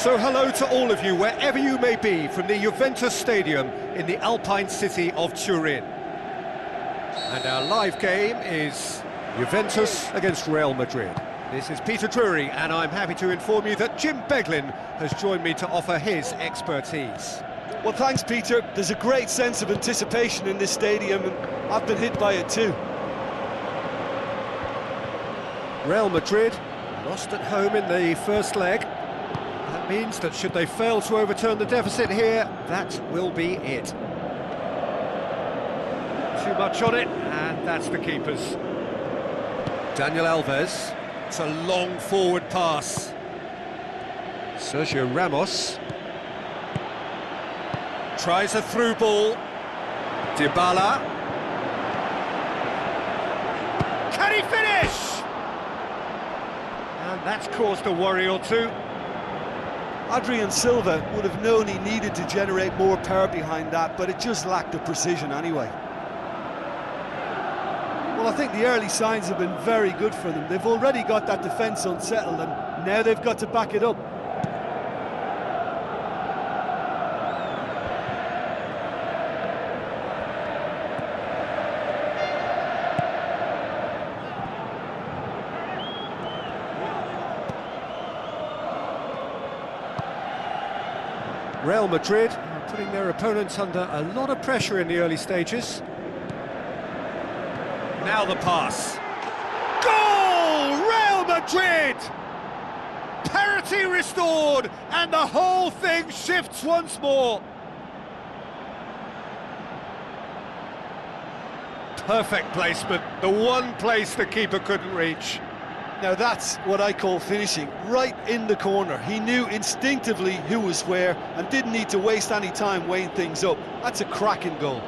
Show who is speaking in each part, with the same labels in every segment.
Speaker 1: So hello to all of you, wherever you may be, from the Juventus Stadium in the Alpine city of Turin. And our live game is Juventus against Real Madrid. This is Peter Drury, and I'm happy to inform you that Jim Beglin has joined me to offer his expertise.
Speaker 2: Well, thanks, Peter. There's a great sense of anticipation in this stadium, and I've been hit by it too.
Speaker 1: Real Madrid lost at home in the first leg. That means that should they fail to overturn the deficit here, that will be it. Too much on it, and that's the keeper's. Daniel Alves. It's a long forward pass. Sergio Ramos. Tries a through ball. Dybala. Can he finish? And that's caused a worry or two.
Speaker 2: Adrian Silva would have known he needed to generate more power behind that, but it just lacked the precision anyway. Well, I think the early signs have been very good for them. They've already got that defence unsettled, and now they've got to back it up.
Speaker 1: Real Madrid are putting their opponents under a lot of pressure in the early stages. Now the pass. Goal! Real Madrid! Parity restored, and the whole thing shifts once more. Perfect placement, the one place the keeper couldn't reach.
Speaker 2: Now that's what I call finishing, right in the corner. He knew instinctively who was where and didn't need to waste any time weighing things up. That's a cracking goal.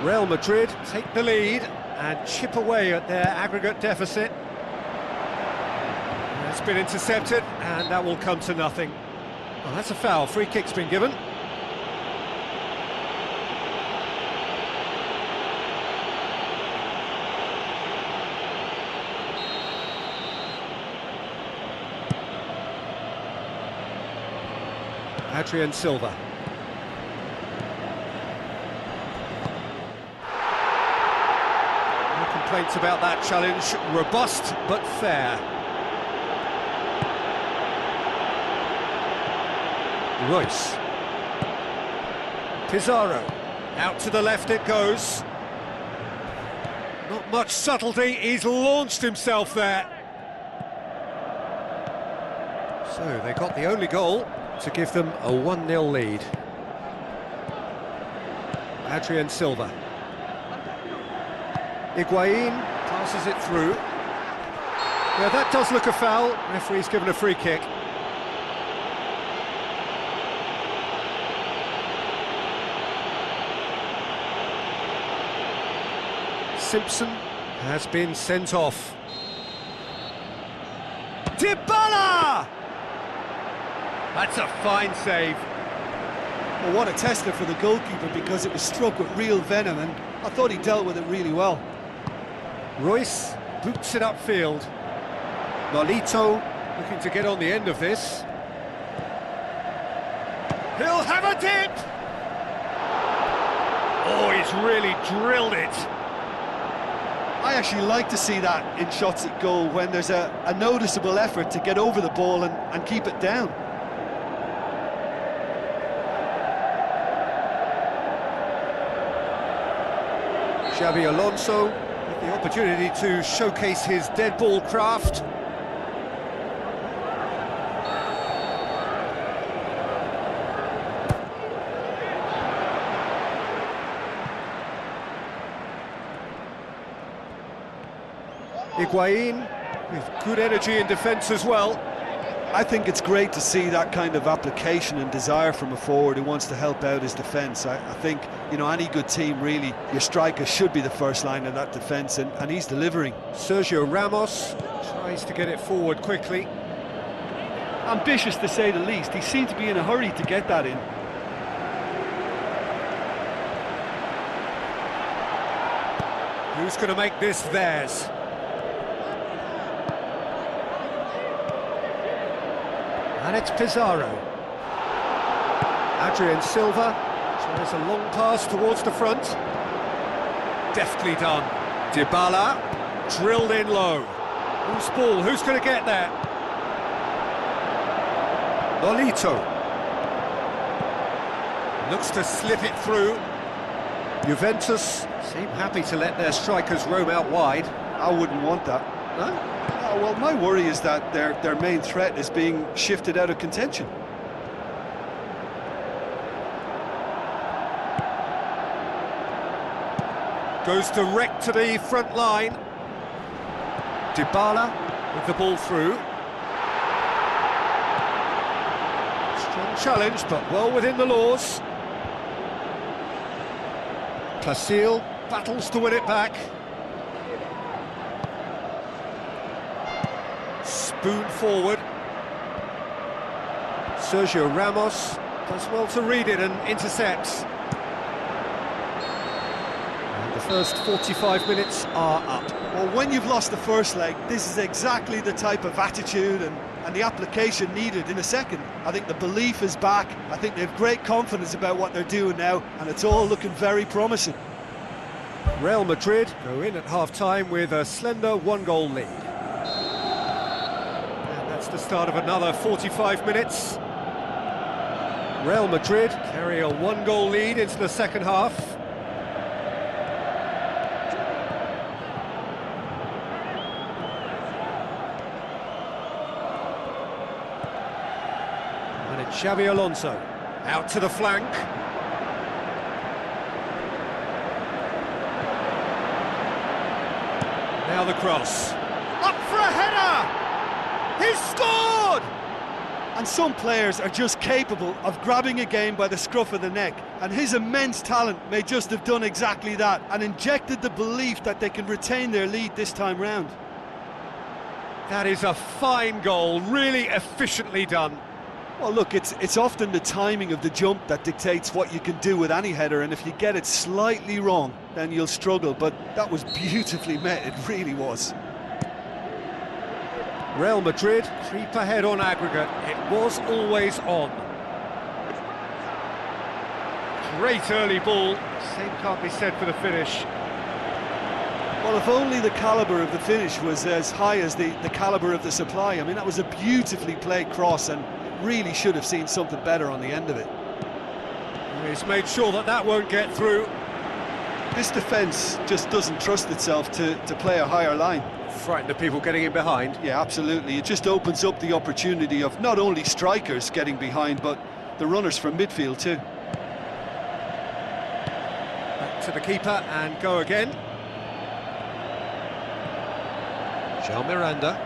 Speaker 1: Real Madrid take the lead and chip away at their aggregate deficit. It's been intercepted, and that will come to nothing. Well, that's a foul. Free kick's been given. Adrian Silva. Complaints about that challenge, robust but fair. Royce. Pizarro, out to the left it goes. Not much subtlety, he's launched himself there. So they got the only goal to give them a 1-0 lead. Adrian Silva. Higuain passes it through. Yeah, that does look a foul. Referee's given a free kick. Simpson has been sent off. Dybala! That's a fine save.
Speaker 2: Well, what a tester for the goalkeeper, because it was struck with real venom, and I thought he dealt with it really well.
Speaker 1: Royce boots it upfield. Nolito looking to get on the end of this. He'll have a dip! Oh, he's really drilled it.
Speaker 2: I actually like to see that in shots at goal, when there's a noticeable effort to get over the ball and keep it down.
Speaker 1: Xabi Alonso with the opportunity to showcase his dead ball craft. Higuain with good energy in defence as well.
Speaker 2: I think it's great to see that kind of application and desire from a forward who wants to help out his defence. I think, you know, any good team, really, your striker should be the first line of that defence, and he's delivering.
Speaker 1: Sergio Ramos tries to get it forward quickly.
Speaker 2: Ambitious to say the least. He seemed to be in a hurry to get that in.
Speaker 1: Who's going to make this theirs? And it's Pizarro. Adrian Silva tries a long pass towards the front. Deftly done. Dybala, drilled in low. Who's ball? Who's going to get there? Nolito. Looks to slip it through. Juventus seem happy to let their strikers roam out wide.
Speaker 2: I wouldn't want that.
Speaker 1: No?
Speaker 2: Oh, well, my worry is that their main threat is being shifted out of contention.
Speaker 1: Goes direct to the front line. Dybala with the ball through. Strong challenge, but well within the laws. Placille battles to win it back. Spoon forward. Sergio Ramos does well to read it and intercepts. And the first 45 minutes are up.
Speaker 2: Well, when you've lost the first leg, this is exactly the type of attitude and the application needed in a second. I think the belief is back. I think they have great confidence about what they're doing now, and it's all looking very promising.
Speaker 1: Real Madrid go in at half-time with a slender one-goal lead. And that's the start of another 45 minutes. Real Madrid carry a one-goal lead into the second half. And it's Xabi Alonso out to the flank. Now the cross. Up for a header! He's scored!
Speaker 2: And some players are just capable of grabbing a game by the scruff of the neck, and his immense talent may just have done exactly that and injected the belief that they can retain their lead this time round.
Speaker 1: That is a fine goal, really efficiently done.
Speaker 2: Well, look, it's often the timing of the jump that dictates what you can do with any header, and if you get it slightly wrong, then you'll struggle, but that was beautifully met, it really was.
Speaker 1: Real Madrid creep ahead on aggregate. It was always on. Great early ball. Same can't be said for the finish.
Speaker 2: Well, if only the calibre of the finish was as high as the calibre of the supply. I mean, that was a beautifully played cross, and really should have seen something better on the end of it.
Speaker 1: He's made sure that that won't get through.
Speaker 2: This defence just doesn't trust itself to play a higher line.
Speaker 1: Frightened of people getting in behind.
Speaker 2: Yeah, absolutely. It just opens up the opportunity of not only strikers getting behind, but the runners from midfield too.
Speaker 1: Back to the keeper and go again. Jean Miranda.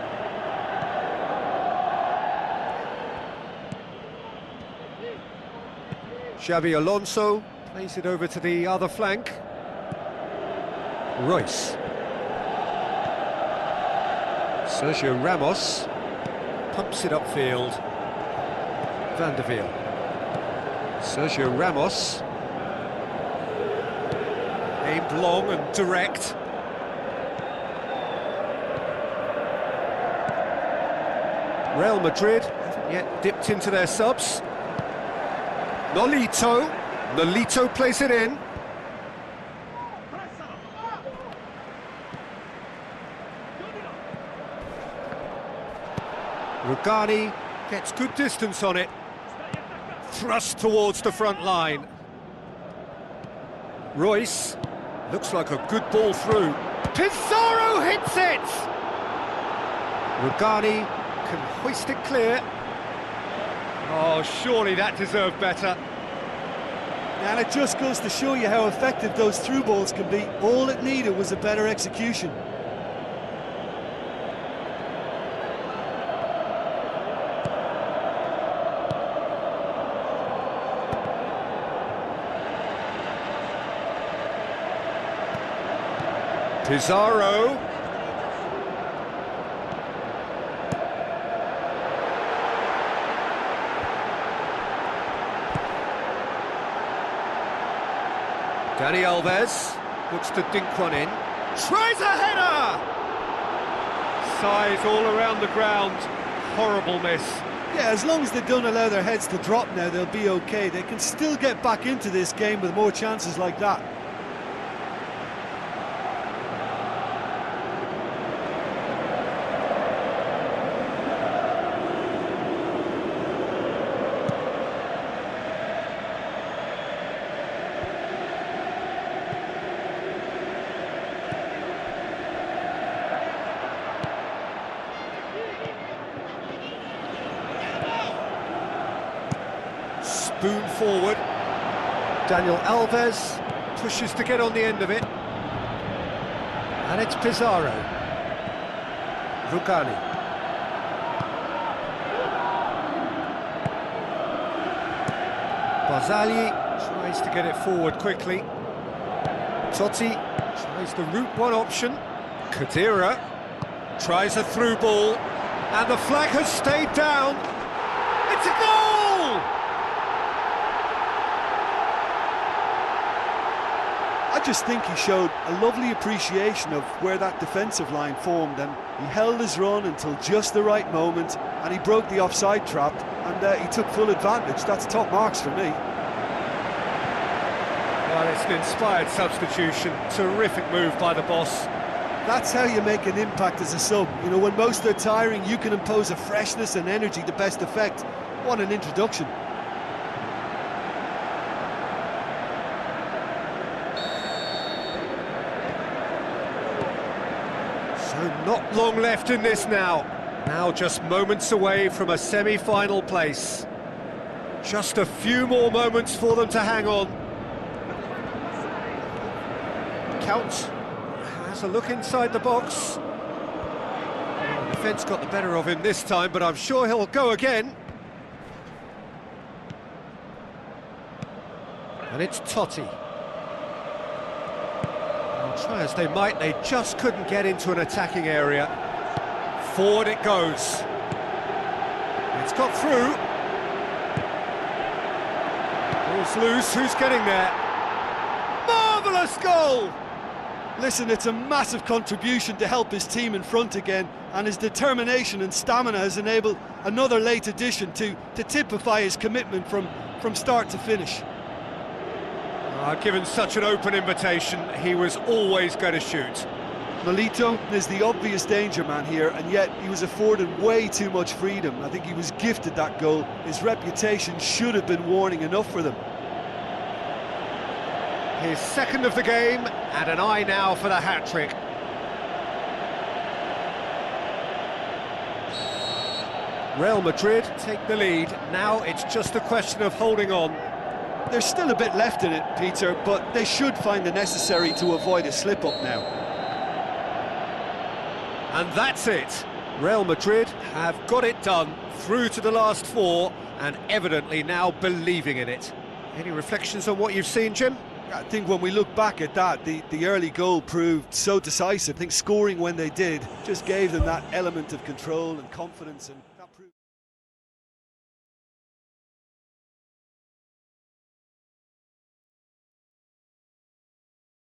Speaker 1: Xabi Alonso plays it over to the other flank. Royce. Sergio Ramos pumps it upfield. Van der Veer. Sergio Ramos. Aimed long and direct. Real Madrid haven't yet dipped into their subs. Nolito plays it in. Rugani gets good distance on it. Thrust towards the front line. Royce looks like a good ball through. Pizarro hits it! Rugani can hoist it clear. Oh, surely that deserved better.
Speaker 2: And it just goes to show you how effective those through balls can be. All it needed was a better execution.
Speaker 1: Pizarro. Dani Alves looks to dink one in. Tries a header! Size all around the ground. Horrible miss.
Speaker 2: Yeah, as long as they don't allow their heads to drop now, they'll be okay. They can still get back into this game with more chances like that.
Speaker 1: Spoon forward. Daniel Alves pushes to get on the end of it. And it's Pizarro. Rugani. Barzagli tries to get it forward quickly. Totti tries the route one option. Khedira tries a through ball. And the flag has stayed down. It's a goal!
Speaker 2: I just think he showed a lovely appreciation of where that defensive line formed, and he held his run until just the right moment, and he broke the offside trap, and he took full advantage. That's top marks for me.
Speaker 1: Well, it's an inspired substitution. Terrific move by the boss.
Speaker 2: That's how you make an impact as a sub. You know, when most are tiring, you can impose a freshness and energy to best effect. What an introduction.
Speaker 1: So not long left in this now. Now just moments away from a semi-final place. Just a few more moments for them to hang on. Count has a look inside the box. Well, the defence got the better of him this time, but I'm sure he'll go again. And it's Totti. Try as they might, they just couldn't get into an attacking area. Forward it goes. It's got through. Ball's loose, who's getting there? Marvellous goal!
Speaker 2: Listen, it's a massive contribution to help his team in front again, and his determination and stamina has enabled another late addition to typify his commitment from start to finish.
Speaker 1: Given such an open invitation, he was always going to shoot.
Speaker 2: Nolito is the obvious danger man here, and yet he was afforded way too much freedom. I think he was gifted that goal. His reputation should have been warning enough for them.
Speaker 1: His second of the game, and an eye now for the hat-trick. Real Madrid take the lead. Now it's just a question of holding on.
Speaker 2: There's still a bit left in it, Peter, but they should find the necessary to avoid a slip-up now.
Speaker 1: And that's it. Real Madrid have got it done, through to the last four, and evidently now believing in it. Any reflections on what you've seen, Jim?
Speaker 2: I think when we look back at that, the early goal proved so decisive. I think scoring when they did just gave them that element of control and confidence, and that proved